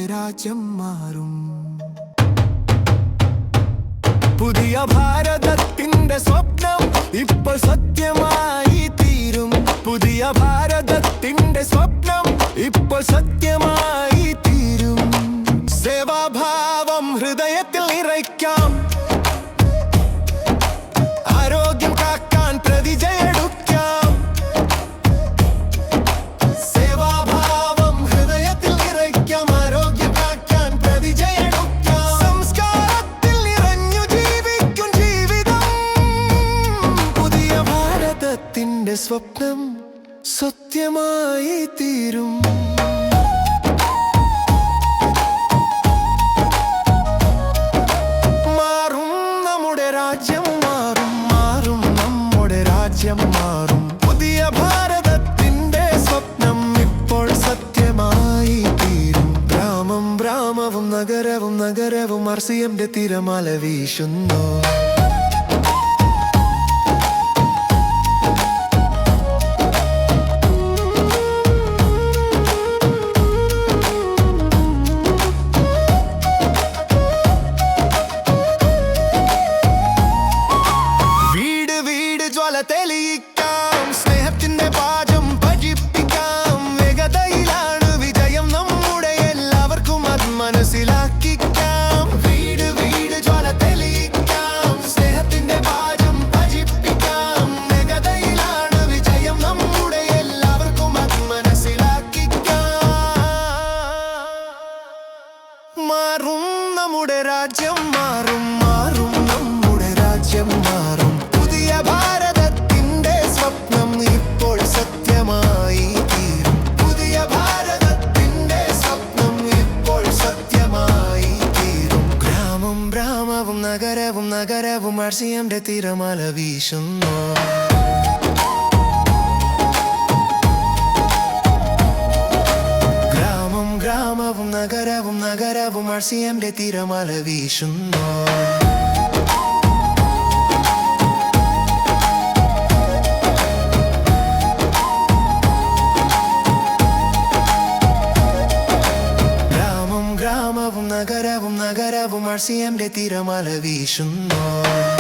നമ്മുടെ രാജ്യം മാറും. പുതിയ ഭാരതത്തിന്റെ സ്വപ്നം ഇപ്പോൾ സത്യമായി തീരും. പുതിയ ഭാരതത്തിന്റെ സ്വപ്നം ഇപ്പോൾ സത്യമായി തീരും. സേവാഭാവം ഹൃദയത്തിൽ നിറയ്ക്കാം, ആരോഗ്യം കാക്കാൻ പ്രതിജ്ഞയെടുക്കാം. സേവാഭാവം ഹൃദയത്തിൽ നിറയ്ക്കാം, ആരോഗ്യം കാക്കാൻ പ്രതിജ്ഞയെടുക്കാം. സംസ്കാരത്തിൽ നിറഞ്ഞു ജീവിക്കും ജീവിതം. പുതിയ ഭാരതത്തിന്റെ സ്വപ്നം സത്യമായി തീരും. രാജ്യം മാറും, മാറും നമ്മുടെ രാജ്യം മാറും. പുതിയ ഭാരതത്തിന്റെ സ്വപ്നം ഇപ്പോൾ സത്യമായി തീരും. ഗ്രാമം ഗ്രാമവും നഗരവും നഗരവും RCMന്റെ തിരമാല വീശുന്നു. തെളിയിക്കാം, സ്നേഹത്തിന്റെ പാചം ഭജിപ്പിക്കാം. വേഗതയിലാണ് വിജയം നമ്മുടെ, എല്ലാവർക്കും അത് മനസ്സിലാക്കിക്കാം. വീട് വീട് ജ്വാല തെളിയിക്കാം, സ്നേഹത്തിന്റെ പാചം ഭജിപ്പിക്കാം. വേഗതയിലാണ് വിജയം നമ്മുടെ, എല്ലാവർക്കും അത് മനസ്സിലാക്കിക്കാം. മാറും നമ്മുടെ രാജ്യം മാറും, മാറും നമ്മുടെ രാജ്യം മാറും. പുതിയ ഭാരതത്തിന്റെ സ്വപ്നം ഇപ്പോൾ സത്യമായി തീരും. പുതിയ ഭാരതത്തിന്റെ സ്വപ്നം ഇപ്പോൾ സത്യമായി തീരും. ഗ്രാമം ഗ്രാമവും നഗരവും നഗരവും RCMന്റെ തിരമാല വീശുന്നു. ഗ്രാമം ഗ്രാമവും നഗരവും നഗരവും RCMന്റെ തിരമാല വീശുന്നു. ഗ്രാമവും നഗരവും നഗരവും RCMന്റെ തിരമാല വീശുന്നു.